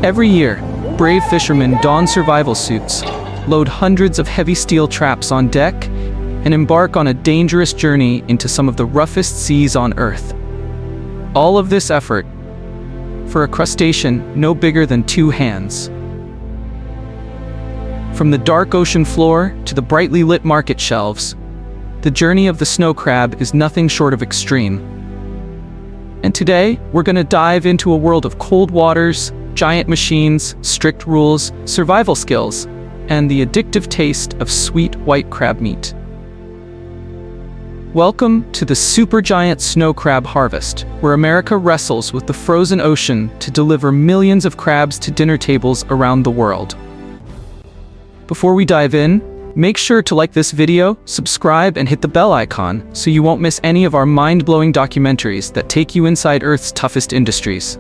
Every year, brave fishermen don survival suits, load hundreds of heavy steel traps on deck, and embark on a dangerous journey into some of the roughest seas on Earth. All of this effort for a crustacean no bigger than 2 hands. From the dark ocean floor to the brightly lit market shelves, the journey of the snow crab is nothing short of extreme. And today, we're going to dive into a world of cold waters, giant machines, strict rules, survival skills, and the addictive taste of sweet white crab meat. Welcome to the supergiant snow crab harvest, where America wrestles with the frozen ocean to deliver millions of crabs to dinner tables around the world. Before we dive in, make sure to like this video, subscribe, and hit the bell icon so you won't miss any of our mind-blowing documentaries that take you inside Earth's toughest industries.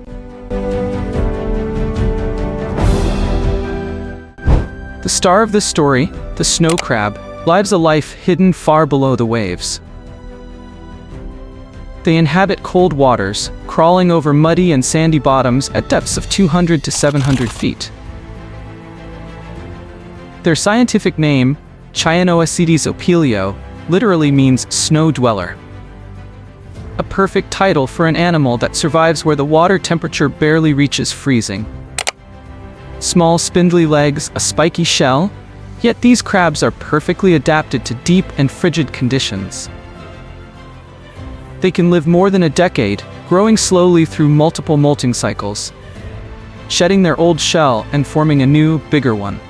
The star of this story, the snow crab, lives a life hidden far below the waves. They inhabit cold waters, crawling over muddy and sandy bottoms at depths of 200 to 700 feet. Their scientific name, Chianoacetes opilio, literally means snow dweller. A perfect title for an animal that survives where the water temperature barely reaches freezing. Small spindly legs, a spiky shell, yet these crabs are perfectly adapted to deep and frigid conditions. They can live more than a decade, growing slowly through multiple molting cycles, shedding their old shell and forming a new, bigger one.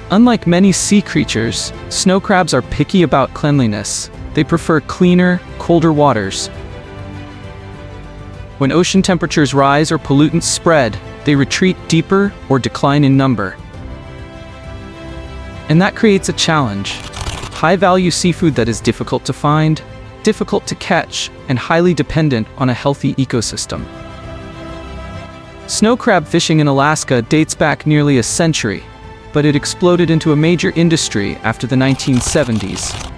Unlike many sea creatures, snow crabs are picky about cleanliness. They prefer cleaner, colder waters. When ocean temperatures rise or pollutants spread, they retreat deeper or decline in number. And that creates a challenge. High-value seafood that is difficult to find, difficult to catch, and highly dependent on a healthy ecosystem. Snow crab fishing in Alaska dates back nearly a century, but it exploded into a major industry after the 1970s.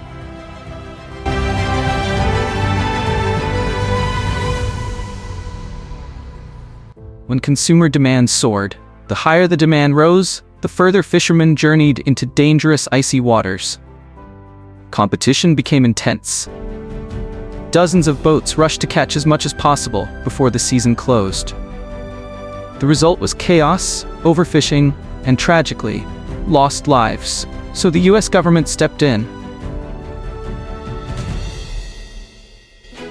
When consumer demand soared, the higher the demand rose, the further fishermen journeyed into dangerous icy waters. Competition became intense. Dozens of boats rushed to catch as much as possible before the season closed. The result was chaos, overfishing, and tragically, lost lives. So the US government stepped in.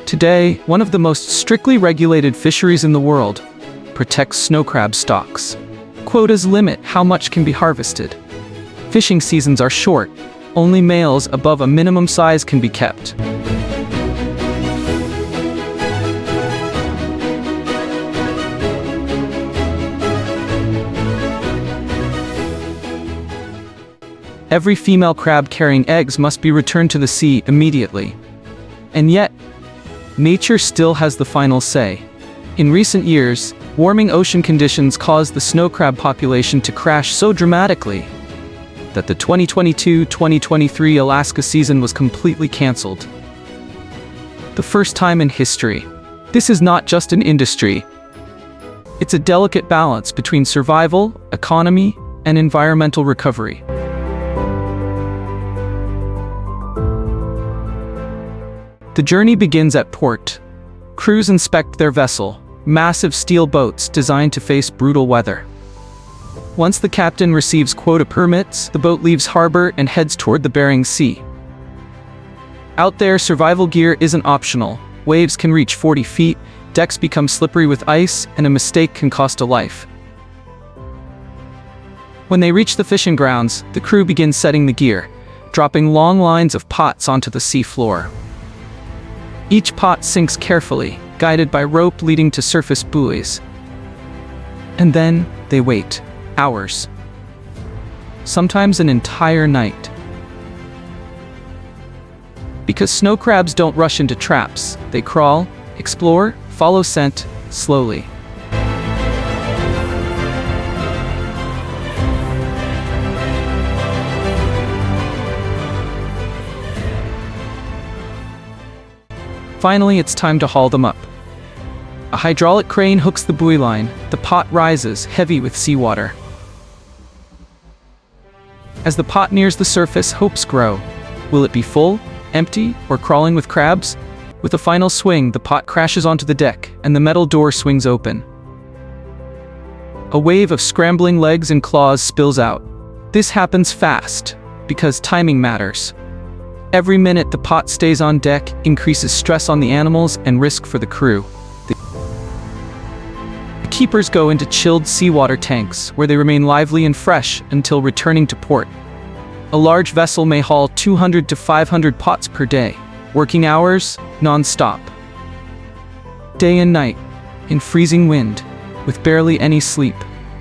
Today, one of the most strictly regulated fisheries in the world protects snow crab stocks. Quotas limit how much can be harvested. Fishing seasons are short. Only males above a minimum size can be kept. Every female crab carrying eggs must be returned to the sea immediately. And yet, nature still has the final say. In recent years, warming ocean conditions caused the snow crab population to crash so dramatically that the 2022-2023 Alaska season was completely canceled. The first time in history. This is not just an industry. It's a delicate balance between survival, economy, and environmental recovery. The journey begins at port. Crews inspect their vessel, massive steel boats designed to face brutal weather. Once the captain receives quota permits, the boat leaves harbor and heads toward the Bering Sea. Out there, survival gear isn't optional. Waves can reach 40 feet, decks become slippery with ice, and a mistake can cost a life. When they reach the fishing grounds, the crew begins setting the gear, dropping long lines of pots onto the sea floor. Each pot sinks carefully, guided by rope leading to surface buoys. And then they wait, hours. Sometimes an entire night. Because snow crabs don't rush into traps, they crawl, explore, follow scent, slowly. Finally, it's time to haul them up. A hydraulic crane hooks the buoy line. The pot rises, heavy with seawater. As the pot nears the surface, hopes grow. Will it be full, empty, or crawling with crabs? With a final swing, the pot crashes onto the deck, and the metal door swings open. A wave of scrambling legs and claws spills out. This happens fast, because timing matters. Every minute the pot stays on deck increases stress on the animals and risk for the crew. The keepers go into chilled seawater tanks, where they remain lively and fresh until returning to port. A large vessel may haul 200 to 500 pots per day. Working hours, non-stop. Day and night, in freezing wind, with barely any sleep.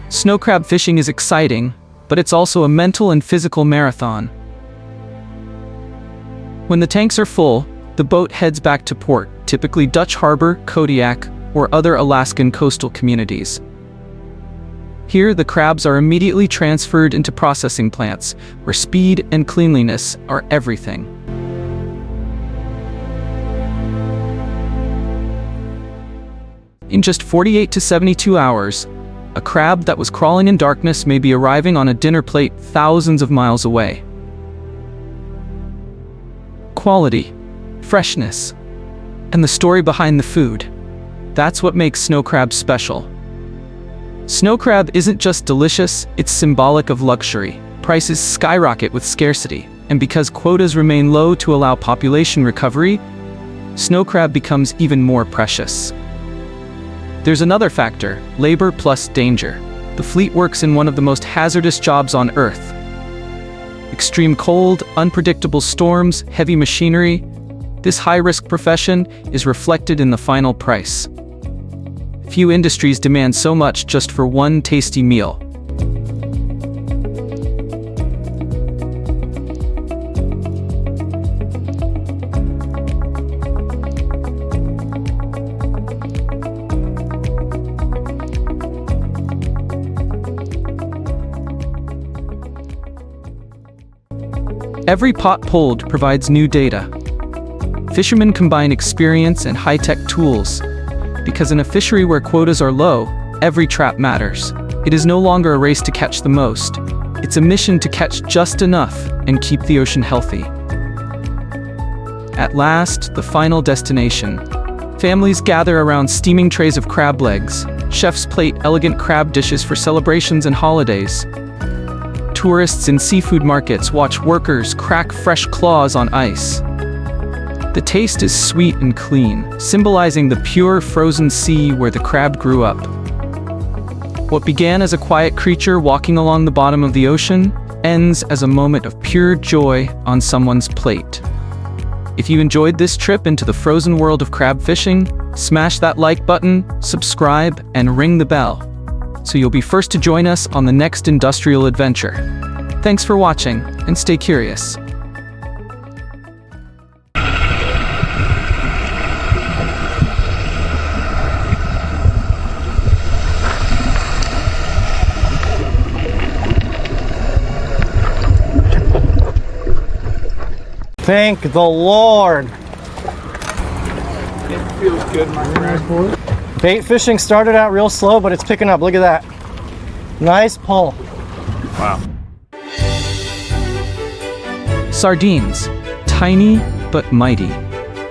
Snow crab fishing is exciting, but it's also a mental and physical marathon. When the tanks are full, the boat heads back to port, typically Dutch Harbor, Kodiak, or other Alaskan coastal communities. Here, the crabs are immediately transferred into processing plants, where speed and cleanliness are everything. In just 48 to 72 hours, a crab that was crawling in darkness may be arriving on a dinner plate thousands of miles away. Quality, freshness, and the story behind the food. That's what makes snow crab special. Snow crab isn't just delicious, it's symbolic of luxury. Prices skyrocket with scarcity, and because quotas remain low to allow population recovery, snow crab becomes even more precious. There's another factor, labor plus danger. The fleet works in one of the most hazardous jobs on Earth. Extreme cold, unpredictable storms, heavy machinery. This high-risk profession is reflected in the final price. Few industries demand so much just for one tasty meal. Every pot pulled provides new data. Fishermen combine experience and high-tech tools. Because in a fishery where quotas are low, every trap matters. It is no longer a race to catch the most. It's a mission to catch just enough and keep the ocean healthy. At last, the final destination. Families gather around steaming trays of crab legs. Chefs plate elegant crab dishes for celebrations and holidays. Tourists in seafood markets watch workers crack fresh claws on ice. The taste is sweet and clean, symbolizing the pure frozen sea where the crab grew up. What began as a quiet creature walking along the bottom of the ocean ends as a moment of pure joy on someone's plate. If you enjoyed this trip into the frozen world of crab fishing, smash that like button, subscribe, and ring the bell, so you'll be first to join us on the next industrial adventure. Thanks for watching, and stay curious. Thank the Lord. It feels good, my friend. Bait fishing started out real slow, but it's picking up. Look at that. Nice pull. Wow. Sardines, tiny but mighty.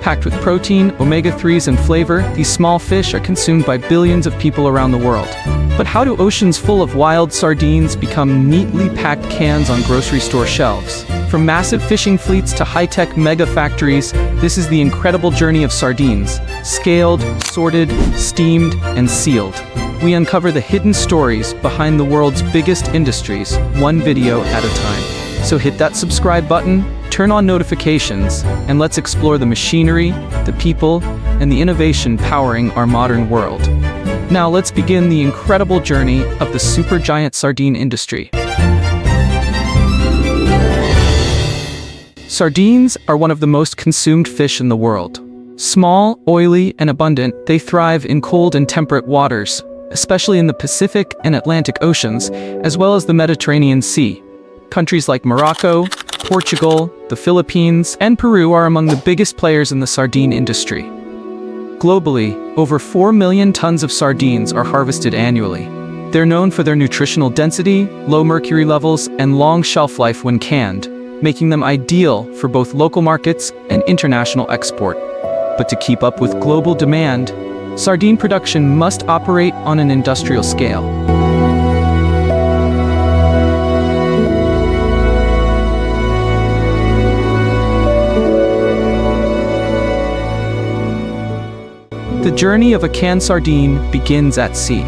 Packed with protein, omega-3s, and flavor, these small fish are consumed by billions of people around the world. But how do oceans full of wild sardines become neatly packed cans on grocery store shelves? From massive fishing fleets to high-tech mega factories, this is the incredible journey of sardines. Scaled, sorted, steamed, and sealed. We uncover the hidden stories behind the world's biggest industries, one video at a time. So hit that subscribe button, turn on notifications, and let's explore the machinery, the people, and the innovation powering our modern world. Now let's begin the incredible journey of the supergiant sardine industry. Sardines are one of the most consumed fish in the world. Small, oily, and abundant, they thrive in cold and temperate waters, especially in the Pacific and Atlantic Oceans, as well as the Mediterranean Sea. Countries like Morocco, Portugal, the Philippines, and Peru are among the biggest players in the sardine industry. Globally, over 4 million tons of sardines are harvested annually. They're known for their nutritional density, low mercury levels, and long shelf life when canned, making them ideal for both local markets and international export. But to keep up with global demand, sardine production must operate on an industrial scale. The journey of a canned sardine begins at sea.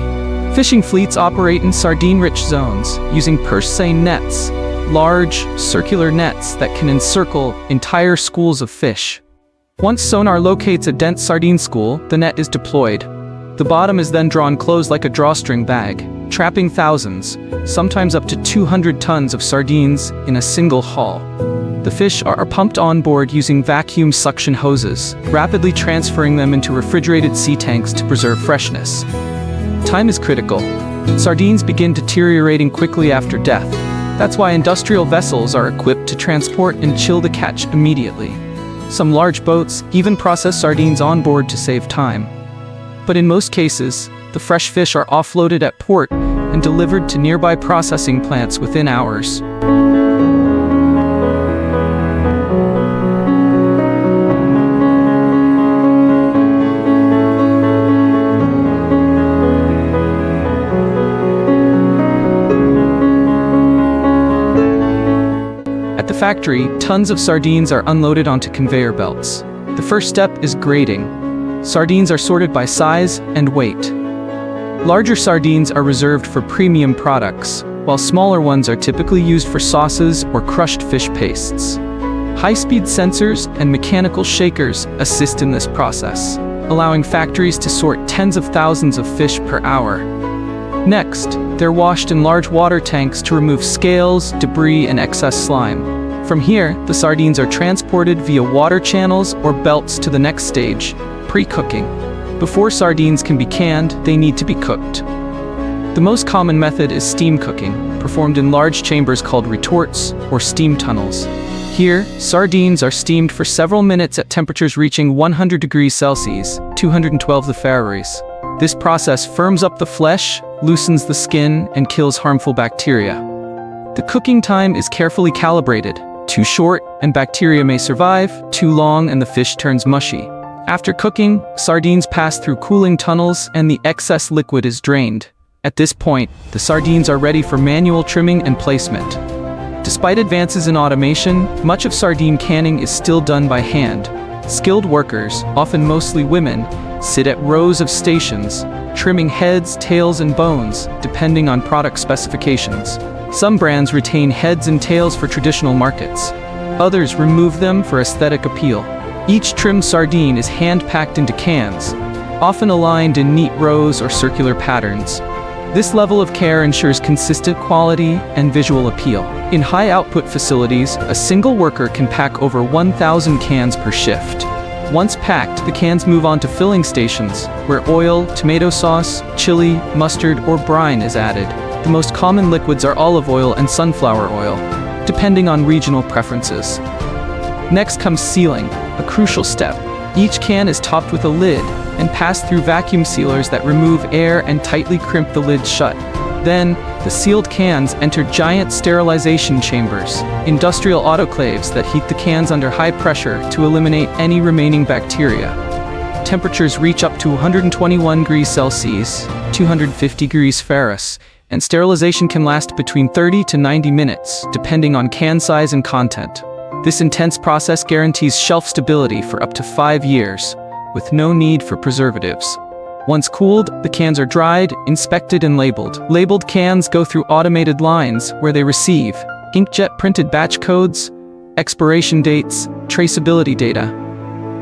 Fishing fleets operate in sardine-rich zones using purse seine nets, large, circular nets that can encircle entire schools of fish. Once sonar locates a dense sardine school, the net is deployed. The bottom is then drawn closed like a drawstring bag, trapping thousands, sometimes up to 200 tons of sardines in a single haul. The fish are pumped on board using vacuum suction hoses, rapidly transferring them into refrigerated sea tanks to preserve freshness. Time is critical. Sardines begin deteriorating quickly after death. That's why industrial vessels are equipped to transport and chill the catch immediately. Some large boats even process sardines on board to save time. But in most cases, the fresh fish are offloaded at port and delivered to nearby processing plants within hours. At the factory, tons of sardines are unloaded onto conveyor belts. The first step is grading. Sardines are sorted by size and weight. Larger sardines are reserved for premium products, while smaller ones are typically used for sauces or crushed fish pastes. High-speed sensors and mechanical shakers assist in this process, allowing factories to sort tens of thousands of fish per hour. Next, they're washed in large water tanks to remove scales, debris, and excess slime. From here, the sardines are transported via water channels or belts to the next stage, pre-cooking. Before sardines can be canned, they need to be cooked. The most common method is steam cooking, performed in large chambers called retorts or steam tunnels. Here, sardines are steamed for several minutes at temperatures reaching 100 degrees Celsius, 212 Fahrenheit. This process firms up the flesh, loosens the skin, and kills harmful bacteria. The cooking time is carefully calibrated. Too short, and bacteria may survive. Too long, and the fish turns mushy. After cooking, sardines pass through cooling tunnels and the excess liquid is drained. At this point, the sardines are ready for manual trimming and placement. Despite advances in automation, much of sardine canning is still done by hand. Skilled workers, often mostly women, sit at rows of stations, trimming heads, tails, and bones, depending on product specifications. Some brands retain heads and tails for traditional markets. Others remove them for aesthetic appeal. Each trimmed sardine is hand-packed into cans, often aligned in neat rows or circular patterns. This level of care ensures consistent quality and visual appeal. In high-output facilities, a single worker can pack over 1,000 cans per shift. Once packed, the cans move on to filling stations, where oil, tomato sauce, chili, mustard, or brine is added. The most common liquids are olive oil and sunflower oil, depending on regional preferences. Next comes sealing, a crucial step. Each can is topped with a lid and passed through vacuum sealers that remove air and tightly crimp the lid shut. Then, the sealed cans enter giant sterilization chambers, industrial autoclaves that heat the cans under high pressure to eliminate any remaining bacteria. Temperatures reach up to 121 degrees Celsius, 250 degrees Fahrenheit, and sterilization can last between 30 to 90 minutes, depending on can size and content. This intense process guarantees shelf stability for up to 5 years, with no need for preservatives. Once cooled, the cans are dried, inspected, and labeled. Labeled cans go through automated lines where they receive inkjet-printed batch codes, expiration dates, traceability data.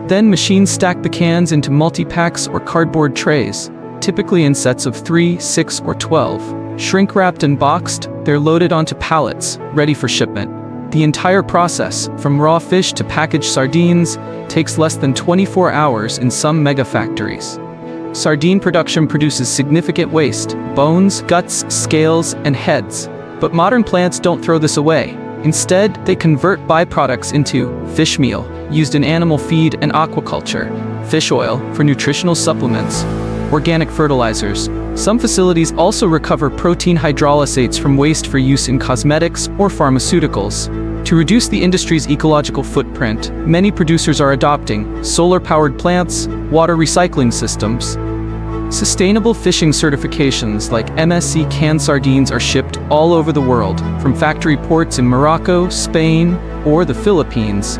Then machines stack the cans into multi-packs or cardboard trays, typically in sets of 3, 6, or 12. Shrink-wrapped and boxed, they're loaded onto pallets, ready for shipment. The entire process, from raw fish to packaged sardines, takes less than 24 hours in some mega factories. Sardine production produces significant waste: bones, guts, scales, and heads. But modern plants don't throw this away. Instead, they convert byproducts into fish meal, used in animal feed and aquaculture. fish oil for nutritional supplements, organic fertilizers. Some facilities also recover protein hydrolysates from waste for use in cosmetics or pharmaceuticals. To reduce the industry's ecological footprint, many producers are adopting solar-powered plants, water recycling systems. Sustainable fishing certifications like MSC canned sardines are shipped all over the world, from factory ports in Morocco, Spain, or the Philippines.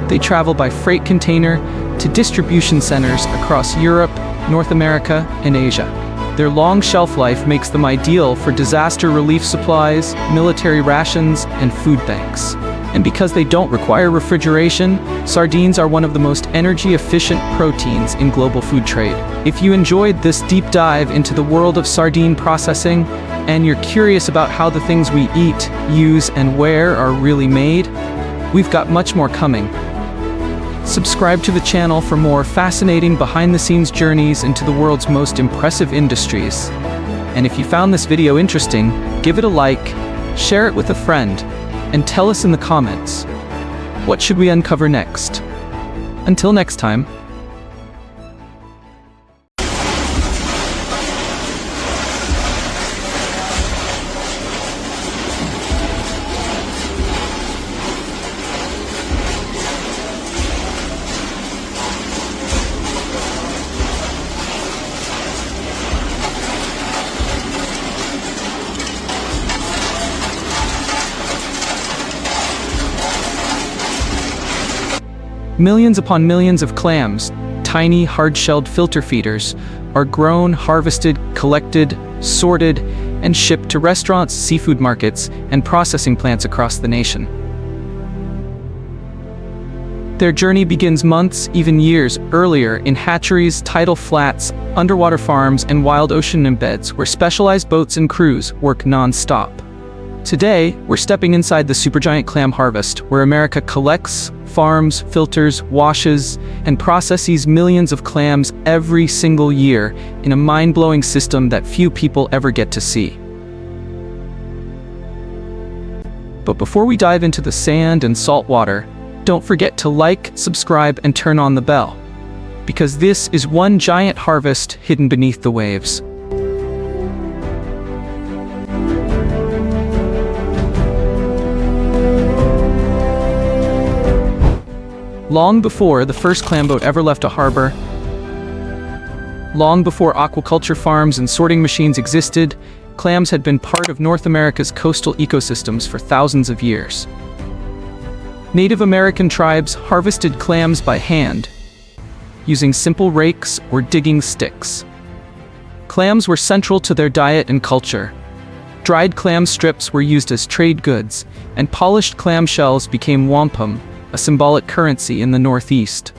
They travel by freight container to distribution centers across Europe, North America, and Asia. Their long shelf life makes them ideal for disaster relief supplies, military rations, and food banks. And because they don't require refrigeration, sardines are one of the most energy-efficient proteins in global food trade. If you enjoyed this deep dive into the world of sardine processing, and you're curious about how the things we eat, use, and wear are really made, we've got much more coming. Subscribe to the channel for more fascinating behind-the-scenes journeys into the world's most impressive industries. And if you found this video interesting, give it a like, share it with a friend, and tell us in the comments, what should we uncover next? Until next time. Millions upon millions of clams, tiny hard-shelled filter feeders, are grown, harvested, collected, sorted, and shipped to restaurants, seafood markets, and processing plants across the nation. Their journey begins months, even years, earlier in hatcheries, tidal flats, underwater farms, and wild ocean embeds where specialized boats and crews work non-stop. Today, we're stepping inside the supergiant clam harvest, where America collects, farms, filters, washes, and processes millions of clams every single year in a mind-blowing system that few people ever get to see. But before we dive into the sand and salt water, don't forget to like, subscribe, and turn on the bell, because this is one giant harvest hidden beneath the waves. Long before the first clam boat ever left a harbor, long before aquaculture farms and sorting machines existed, clams had been part of North America's coastal ecosystems for thousands of years. Native American tribes harvested clams by hand, using simple rakes or digging sticks. Clams were central to their diet and culture. Dried clam strips were used as trade goods, and polished clam shells became wampum, a symbolic currency in the Northeast.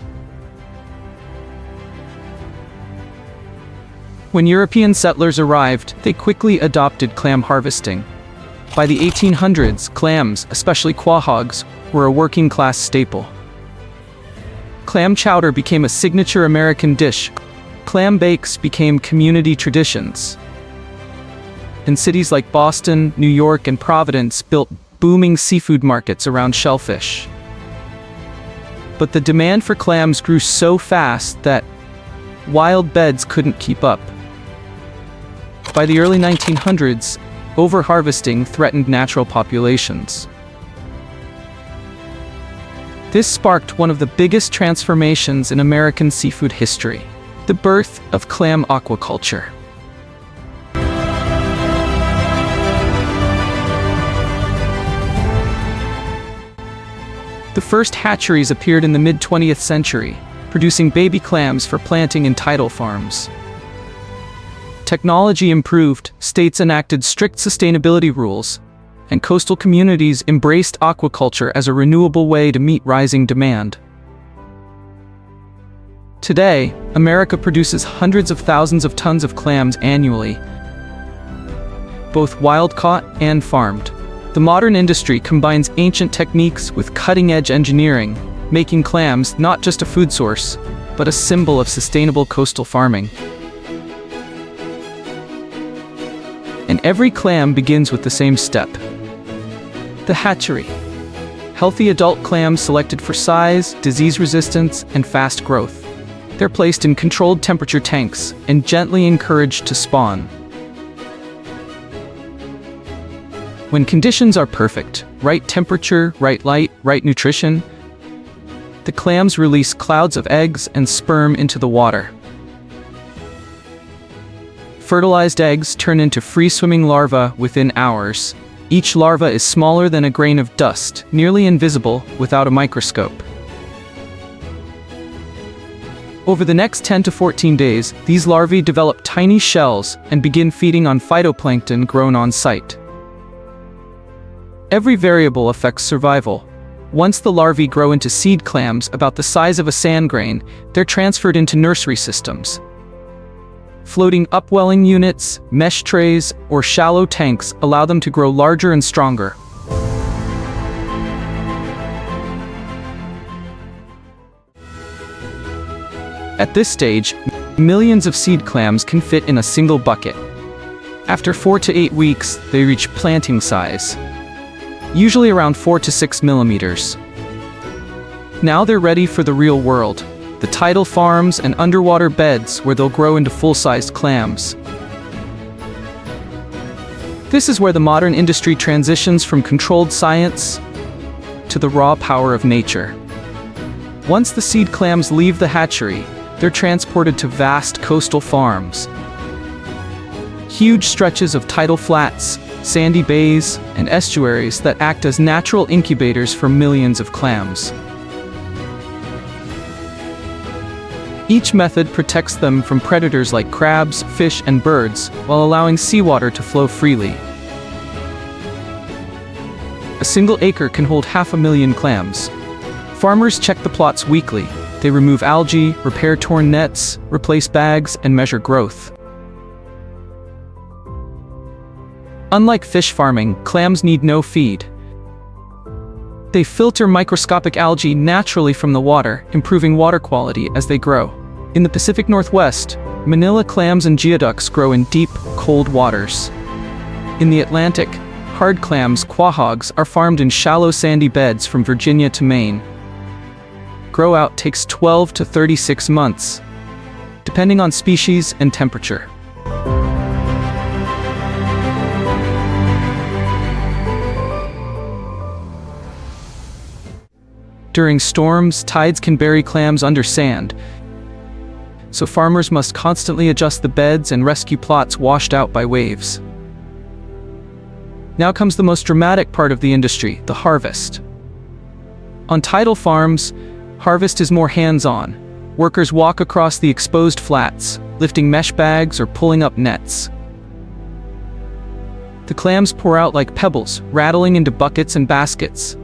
When European settlers arrived, they quickly adopted clam harvesting. By the 1800s, clams, especially quahogs, were a working-class staple. Clam chowder became a signature American dish. Clam bakes became community traditions. And cities like Boston, New York, and Providence built booming seafood markets around shellfish. But the demand for clams grew so fast that wild beds couldn't keep up. By the early 1900s, overharvesting threatened natural populations. This sparked one of the biggest transformations in American seafood history, the birth of clam aquaculture. The first hatcheries appeared in the mid-20th century, producing baby clams for planting in tidal farms. Technology improved, states enacted strict sustainability rules, and coastal communities embraced aquaculture as a renewable way to meet rising demand. Today, America produces hundreds of thousands of tons of clams annually, both wild-caught and farmed. The modern industry combines ancient techniques with cutting-edge engineering, making clams not just a food source, but a symbol of sustainable coastal farming. And every clam begins with the same step: the hatchery. Healthy adult clams selected for size, disease resistance, and fast growth. They're placed in controlled temperature tanks and gently encouraged to spawn. When conditions are perfect, right temperature, right light, right nutrition, the clams release clouds of eggs and sperm into the water. Fertilized eggs turn into free-swimming larvae within hours. Each larva is smaller than a grain of dust, nearly invisible without a microscope. Over the next 10 to 14 days, these larvae develop tiny shells and begin feeding on phytoplankton grown on site. Every variable affects survival. Once the larvae grow into seed clams about the size of a sand grain, they're transferred into nursery systems. Floating upwelling units, mesh trays, or shallow tanks allow them to grow larger and stronger. At this stage, millions of seed clams can fit in a single bucket. After 4 to 8 weeks, they reach planting size, usually around 4 to 6 millimeters. Now they're ready for the real world, the tidal farms and underwater beds where they'll grow into full-sized clams. This is where the modern industry transitions from controlled science to the raw power of nature. Once the seed clams leave the hatchery, they're transported to vast coastal farms. Huge stretches of tidal flats, sandy bays, and estuaries that act as natural incubators for millions of clams. Each method protects them from predators like crabs, fish, and birds, while allowing seawater to flow freely. A single acre can hold 500,000 clams. Farmers check the plots weekly. They remove algae, repair torn nets, replace bags, and measure growth. Unlike fish farming, clams need no feed. They filter microscopic algae naturally from the water, improving water quality as they grow. In the Pacific Northwest, Manila clams and geoducks grow in deep, cold waters. In the Atlantic, hard clams, quahogs, are farmed in shallow sandy beds from Virginia to Maine. Grow out takes 12 to 36 months, depending on species and temperature. During storms, tides can bury clams under sand, so farmers must constantly adjust the beds and rescue plots washed out by waves. Now comes the most dramatic part of the industry, the harvest. On tidal farms, harvest is more hands-on. Workers walk across the exposed flats, lifting mesh bags or pulling up nets. The clams pour out like pebbles, rattling into buckets and baskets.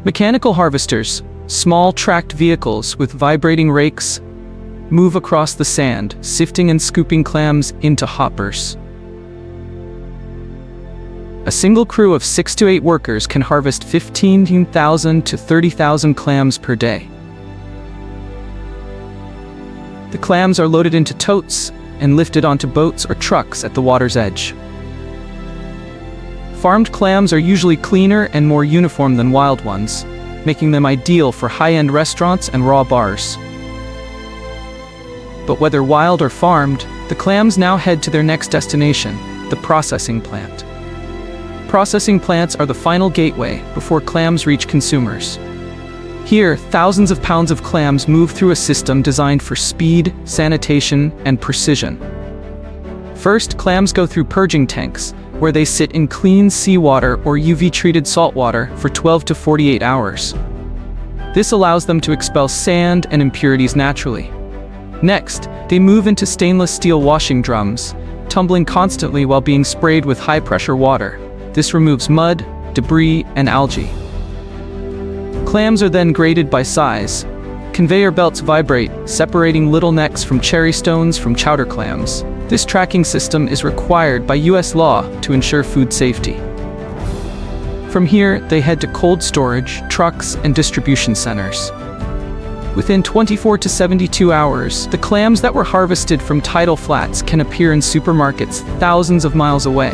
Mechanical harvesters, small tracked vehicles with vibrating rakes, move across the sand, sifting and scooping clams into hoppers. A single crew of 6 to 8 workers can harvest 15,000 to 30,000 clams per day. The clams are loaded into totes and lifted onto boats or trucks at the water's edge. Farmed clams are usually cleaner and more uniform than wild ones, making them ideal for high-end restaurants and raw bars. But whether wild or farmed, the clams now head to their next destination, the processing plant. Processing plants are the final gateway before clams reach consumers. Here, thousands of pounds of clams move through a system designed for speed, sanitation, and precision. First, clams go through purging tanks, where they sit in clean seawater or UV-treated saltwater for 12 to 48 hours. This allows them to expel sand and impurities naturally. Next, they move into stainless steel washing drums, tumbling constantly while being sprayed with high-pressure water. This removes mud, debris, and algae. Clams are then graded by size. Conveyor belts vibrate, separating little necks from cherry stones from chowder clams. This tracking system is required by U.S. law to ensure food safety. From here, they head to cold storage, trucks, and distribution centers. Within 24 to 72 hours, the clams that were harvested from tidal flats can appear in supermarkets thousands of miles away.